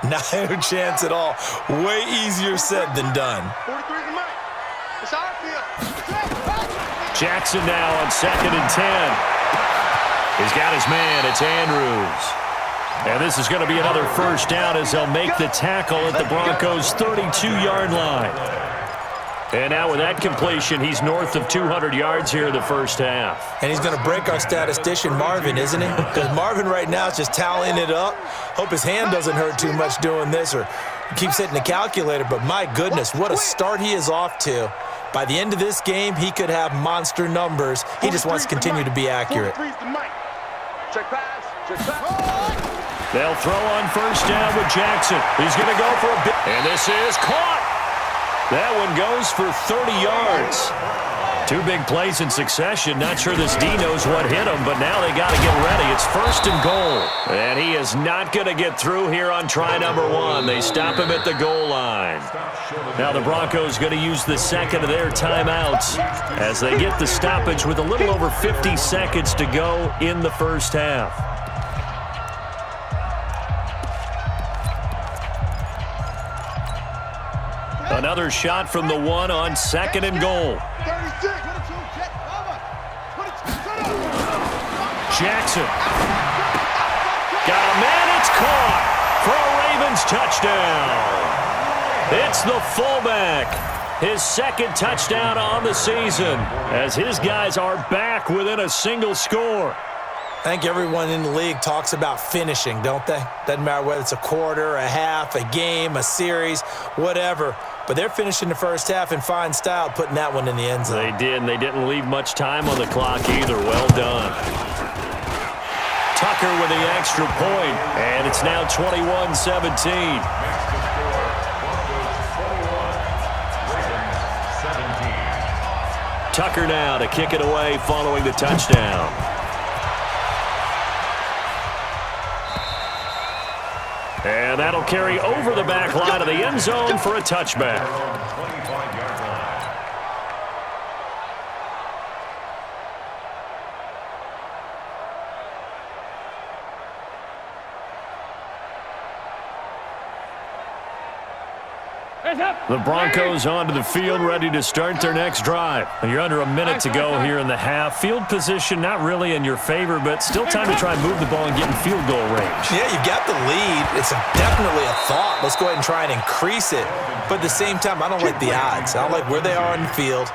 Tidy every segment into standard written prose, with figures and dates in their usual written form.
Not a chance at all. Way easier said than done. Jackson now on 2nd and 10. He's got his man. It's Andrews. And this is going to be another first down as they'll make the tackle at the Broncos' 32-yard line. And now with that completion, he's north of 200 yards here in the first half. And he's going to break our statistician, Marvin, isn't he? Because Marvin right now is just tallying it up. Hope his hand doesn't hurt too much doing this or keeps hitting the calculator. But my goodness, what a start he is off to. By the end of this game, he could have monster numbers. He just wants to continue to be accurate. They'll throw on first down with Jackson. He's going to go for a bit. And this is caught. That one goes for 30 yards. 2 big plays in succession. Not sure this D knows what hit him, but now they got to get ready. It's 1st and goal. And he is not going to get through here on try number 1. They stop him at the goal line. Now the Broncos going to use the second of their timeouts as they get the stoppage with a little over 50 seconds to go in the first half. Another shot from the 1 on 2nd and goal. Jackson. Got a man, it's caught for a Ravens touchdown. It's the fullback. His 2nd touchdown on the season as his guys are back within a single score. I think everyone in the league talks about finishing, don't they? Doesn't matter whether it's a quarter, a half, a game, a series, whatever. But they're finishing the first half in fine style, putting that one in the end zone. They did, and they didn't leave much time on the clock either. Well done. Tucker with the extra point, and it's now 21-17. Tucker now to kick it away following the touchdown. And that'll carry over the back line of the end zone for a touchback. The Broncos onto the field, ready to start their next drive. You're under a minute to go here in the half. Field position not really in your favor, but still time to try and move the ball and get in field goal range. Yeah, you've got the lead. It's definitely a thought. Let's go ahead and try and increase it. But at the same time, I don't like the odds. I don't like where they are in the field.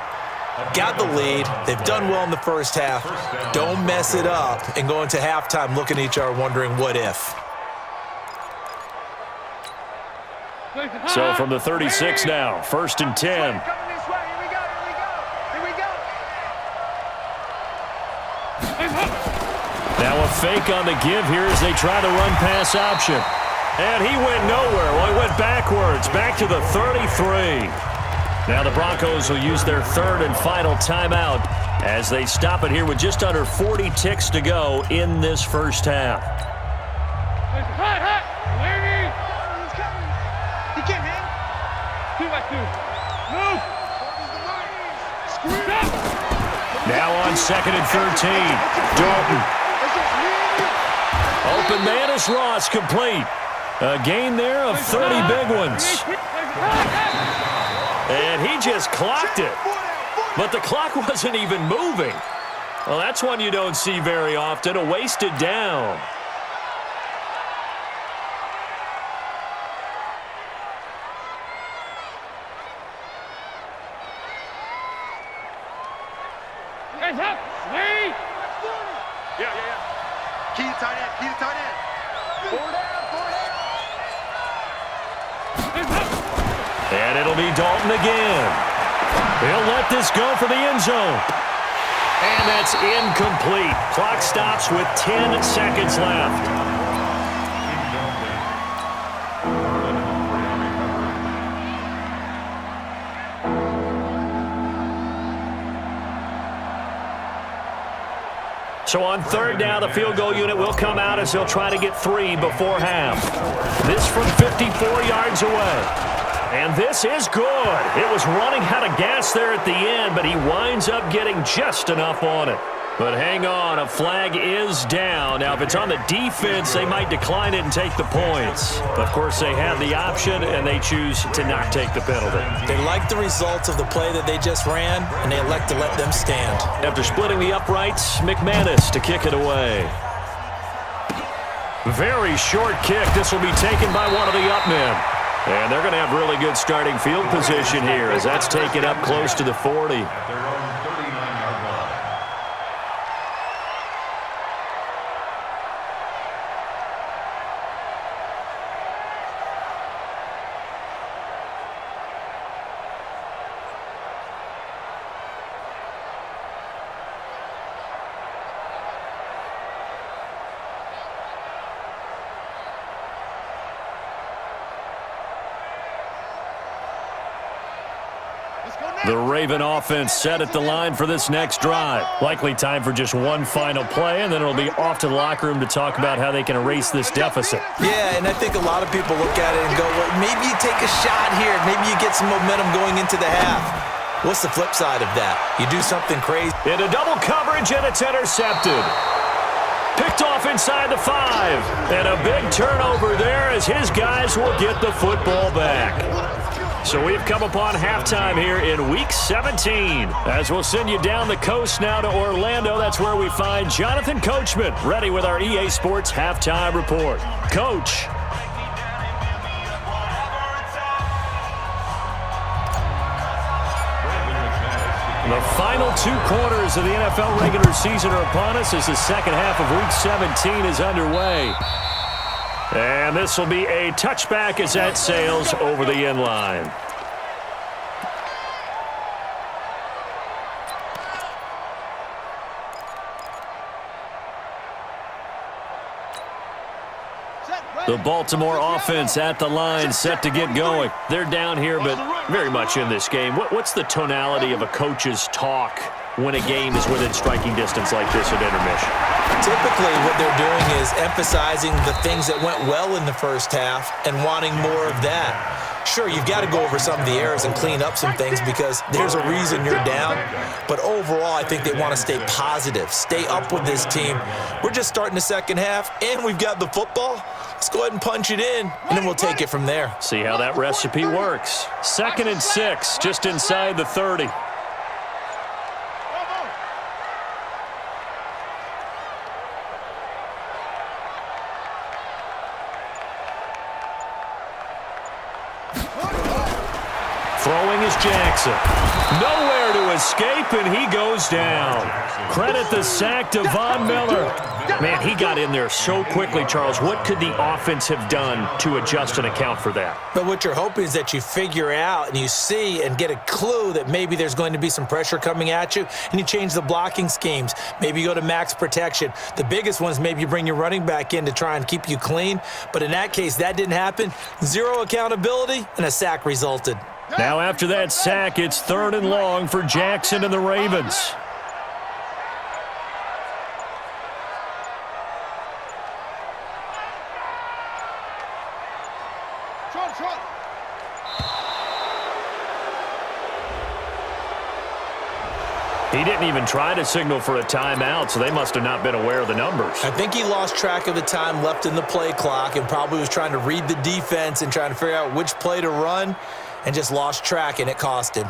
Got the lead. They've done well in the first half. Don't mess it up and go into halftime looking at each other wondering what if. So from the 36 now, 1st and 10. Now a fake on the give here as they try the run-pass option. And he went nowhere. Well, he went backwards, back to the 33. Now the Broncos will use their 3rd and final timeout as they stop it here with just under 40 ticks to go in this first half. Now on 2nd and 13. Dalton. Open man is Ross, complete. A gain there of 30 big ones. And he just clocked it. But the clock wasn't even moving. Well, that's one you don't see very often, a wasted down. And it'll be Dalton again. He'll let this go for the end zone. And that's incomplete. Clock stops with 10 seconds left. So on 3rd down, the field goal unit will come out as he'll try to get 3 before half. This from 54 yards away. And this is good. It was running out of gas there at the end, but he winds up getting just enough on it. But hang on, a flag is down. Now, if it's on the defense, they might decline it and take the points. Of course, they have the option, and they choose to not take the penalty. They like the results of the play that they just ran, and they elect to let them stand. After splitting the uprights, McManus to kick it away. Very short kick. This will be taken by one of the up men. And they're going to have really good starting field position here as that's taken up close to the 40. The Raven offense set at the line for this next drive. Likely time for just one final play, and then it'll be off to the locker room to talk about how they can erase this deficit. Yeah, and I think a lot of people look at it and go, well, maybe you take a shot here. Maybe you get some momentum going into the half. What's the flip side of that? You do something crazy. Into double coverage, and it's intercepted. Picked off inside the 5. And a big turnover there as his guys will get the football back. So we've come upon halftime here in Week 17. As we'll send you down the coast now to Orlando, that's where we find Jonathan Coachman ready with our EA Sports Halftime Report. Coach. The final 2 quarters of the NFL regular season are upon us as the second half of Week 17 is underway. And this will be a touchback as that sails over the end line. The Baltimore offense at the line, set to get going. They're down here, but very much in this game. What's the tonality of a coach's talk when a game is within striking distance like this at intermission? Typically, what they're doing is emphasizing the things that went well in the first half and wanting more of that. Sure, you've got to go over some of the errors and clean up some things because there's a reason you're down. But overall, I think they want to stay positive, stay up with this team. We're just starting the second half, and we've got the football. Let's go ahead and punch it in, and then we'll take it from there. See how that recipe works. 2nd and 6, just inside the 30. Throwing is Jackson. Nowhere to escape, and he goes down. Credit the sack to Von Miller. Man, he got in there so quickly, Charles. What could the offense have done to adjust and account for that? But what you're hoping is that you figure out and you see and get a clue that maybe there's going to be some pressure coming at you, and you change the blocking schemes. Maybe you go to max protection. The biggest one is maybe you bring your running back in to try and keep you clean. But in that case, that didn't happen. 0 accountability, and a sack resulted. Now after that sack, it's 3rd and long for Jackson and the Ravens. He didn't even try to signal for a timeout, so they must have not been aware of the numbers. I think he lost track of the time left in the play clock and probably was trying to read the defense and trying to figure out which play to run and just lost track, and it cost him.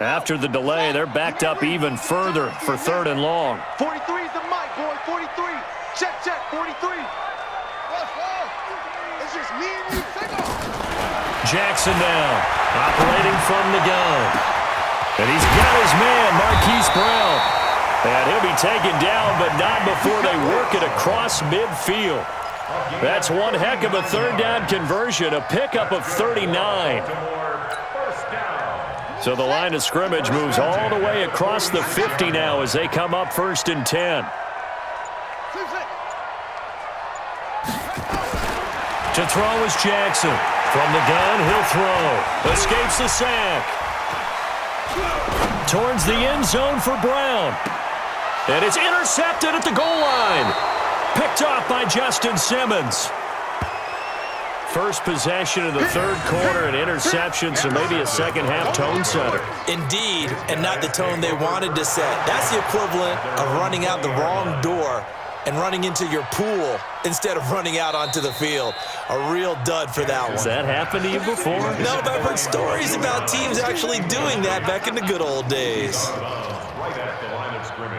After the delay, they're backed up even further for 3rd and long. 43 is the mic, boy. 43. Check, 43. It's just me and you. Take off. Jackson now, operating from the gun. And he's got his man, Marquise Brown. And he'll be taken down, but not before they work it across midfield. That's one heck of a 3rd down conversion, a pickup of 39. So the line of scrimmage moves all the way across the 50 now as they come up 1st and 10. To throw is Jackson. From the gun, he'll throw. Escapes the sack. Towards the end zone for Brown. And it's intercepted at the goal line. Picked off by Justin Simmons. First possession of the third quarter, an interception, so maybe a second-half tone setter. Indeed, and not the tone they wanted to set. That's the equivalent of running out the wrong door and running into your pool instead of running out onto the field. A real dud for that one. Has that happened to you before? No, but I've heard stories about teams actually doing that back in the good old days. Right at the line of scrimmage.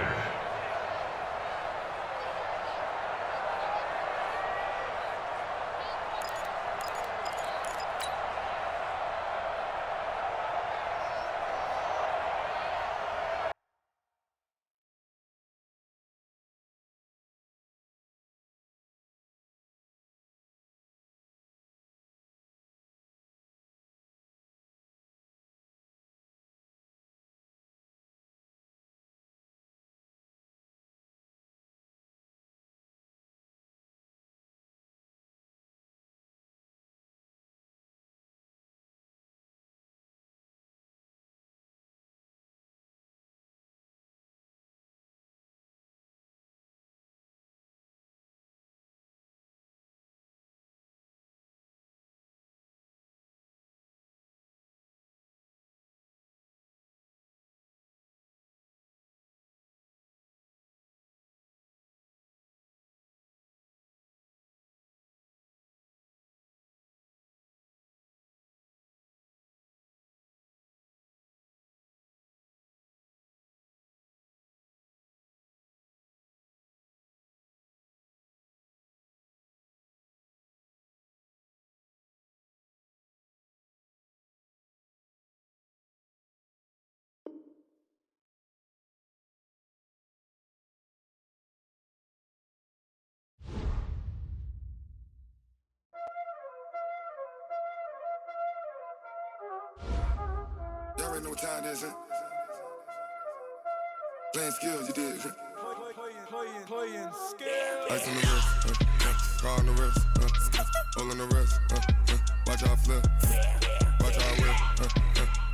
Y'all already know what time it is, huh? Playing skills, you did. Playing skills. Ice on the wrist, car on the wrist, hole in the wrist, watch out flip, watch out whip,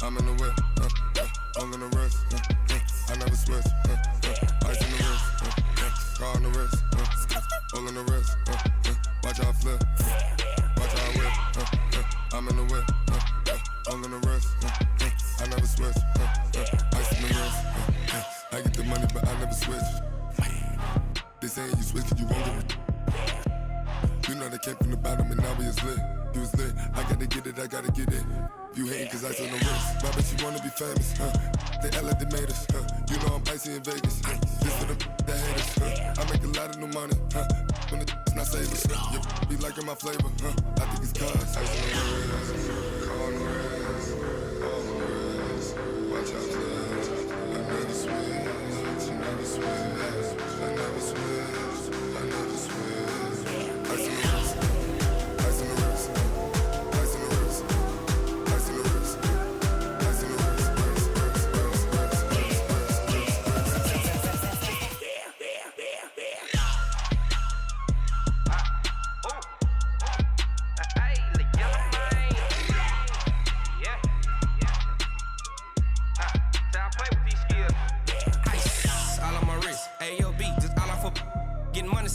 I'm in the whip, hole in the wrist, I never switch, ice on the wrist, car on the wrist, hole in the wrist, watch out flip, watch out whip, I'm in the whip, hole in the wrist, I never switch, ice on the wrist, I get the money but I never switch. They saying you switch cause you won't get it. You know they came from the bottom and now we is lit. You was lit, I gotta get it, I gotta get it. You hating cause ice on the wrist. My bitch, you wanna be famous, They act like they made us, You know I'm icy in Vegas, This for them that hate us, I make a lot of new money, When it's not savers, You be liking my flavor, I think it's cause ice on the wrist, car on the wrist, all on the wrist. Watch out, please. I never switch, I never switch. I never switch, I never switch. Ice on the wrist, ice on the wrist, ice on the wrist, ice on the wrist, ice on the wrist,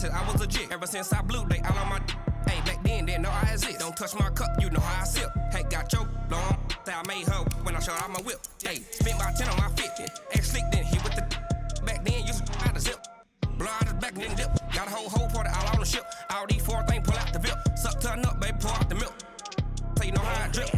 I was legit ever since I blew they all on my hey back then didn't know I exist. Don't touch my cup, you know how I sip. Hey, got your long that I made her when I showed out my whip. Hey, spent about 10 on my 50. Ex slick then hit with the back then used to out the zip. Blow out his back and then dip. Got a whole party all on the ship. All these four things pull out the VIP. Suck turn up, baby, pour out the milk. So you know how I drip.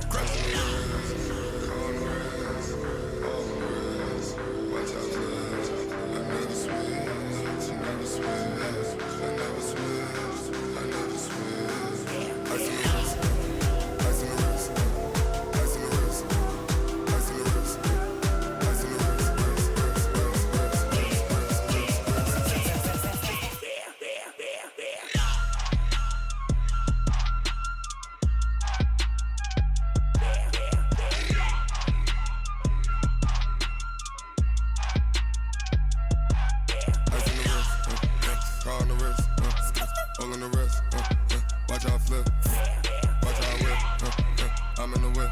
Watch out flip, watch out whip, I'm in the whip,